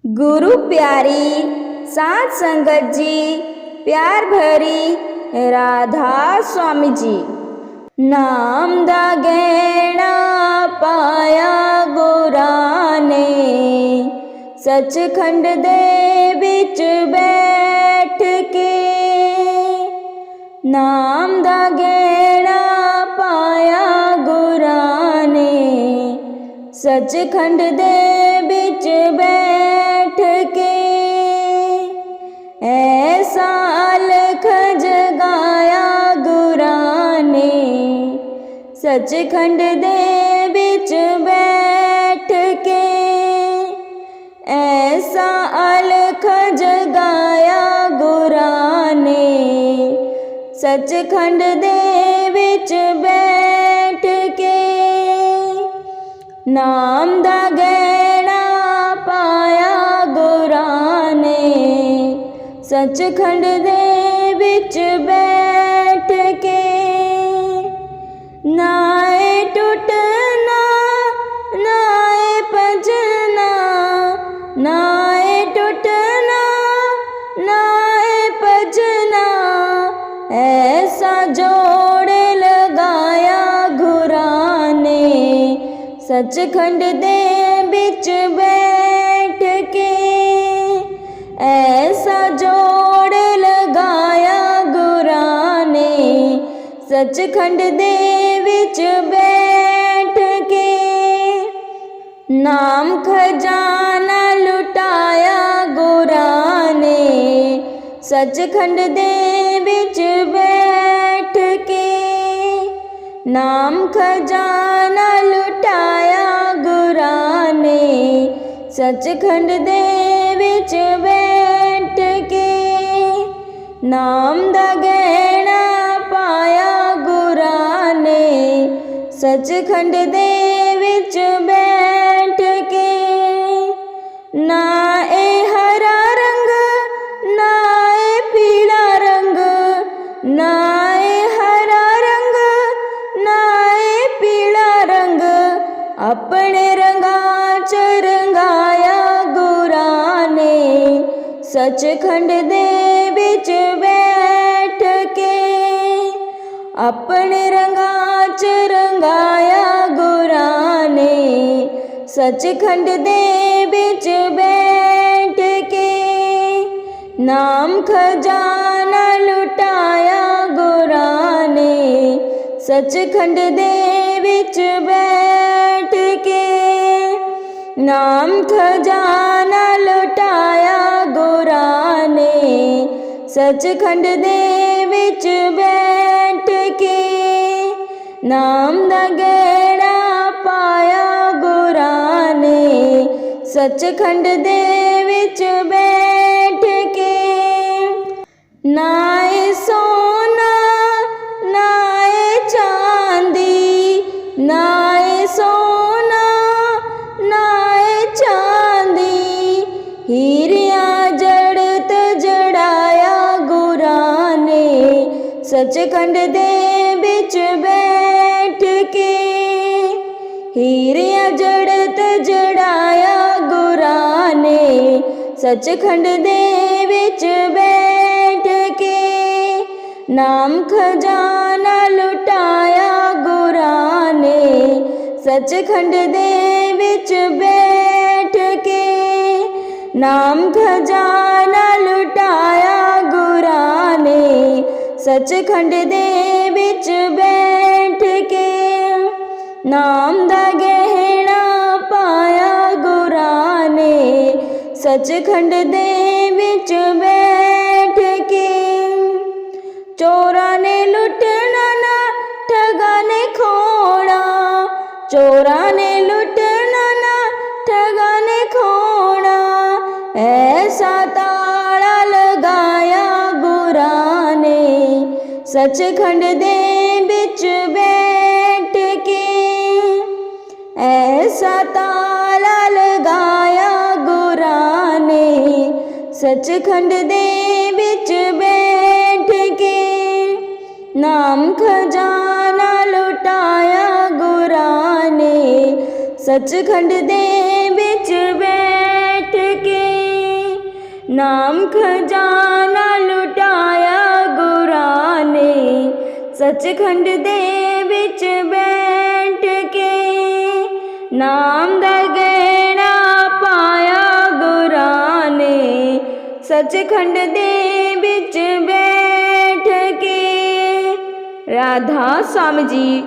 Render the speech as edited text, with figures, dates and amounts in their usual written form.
गुरु प्यारी सात संगत जी, प्यार भरी राधा स्वामी जी। नाम दा गहना पाया गुरां ने, सचखंड दे विच बैठ के। नाम दा गहना पाया गुरां ने, सचखंड दे विच बैठ के। ऐसा अलख जगाया गुरां ने, सचखंड दे विच बैठ के। ऐसा अलख जगाया गुरां ने, सचखंड दे विच बैठ के। नाम दा गहना पाया गुरां ने, सचखंड दे विच बैठ के। नाए टुटना नाए भजना, नाए टुटना नाए भजना। ऐसा जोड़ लगाया गुरां ने, सचखंड दे विच बैठ के। ऐसा जोड़ लगाया गुरां ने, सचखंड दे विच बैठ के। नाम खजाना लुटाया गुरां ने, सचखंड दे विच बैठ के। नाम खजाना लुटाया गुरां ने, सचखंड दे विच बैठ के। नाम दा गहना पाया गुरां ने, सचखंड दे विच बैठ के। ना ए हरा रंग ना ए पीला रंग, ना ए हरा रंग ना ए पीला रंग। अपने रंगा च रंगाया गुरां ने, सचखंड दे विच बैठ के। अपने रंगा च रंगाया गुरां ने, सचखंड दे विच बैठ के। नाम खजाना लुटाया गुरां ने, सचखंड दे विच बैठ के। नाम खजाना लुटाया गुरां ने, सचखंड दे विच बैठ के। नाम दा गहना पाया गुरां ने, सचखंड दे विच बैठ के। नाए सोना नाए चांदी, नाए सोना नाए चांदी। हीरिया जड़त जड़ाया गुरां ने, सचखंड दे विच बैठ के। हीरिया जड़त जड़ाया गुरां ने, सचखंड दे विच बैठ के। नाम खजाना लुटाया गुरां ने, सचखंड दे विच बैठ के। नाम खजाना लुटाया गुरां ने, सचखंड दे विच बैठ के। नाम दा गहना पाया गुरां ने, सचखंड दे विच बैठ के। चोरां ने लुटना ना ठगा ने खोना, चोरां ने लुटना ना ठगा ने खोना। ऐसा ताला लगाया गुरां ने, सचखंड दे विच बैठ के। ऐसा ताला लगाया गुरां ने, सचखंड दे विच बैठ के। नाम खजाना लुटाया गुरां ने, सचखंड दे विच बैठ के। नाम खजाना लुटाया गुरां ने सचखंड दे विच बैठ के। नाम दा गहना पाया गुरां ने सचखंड दे विच बैठ के। राधा स्वामी जी।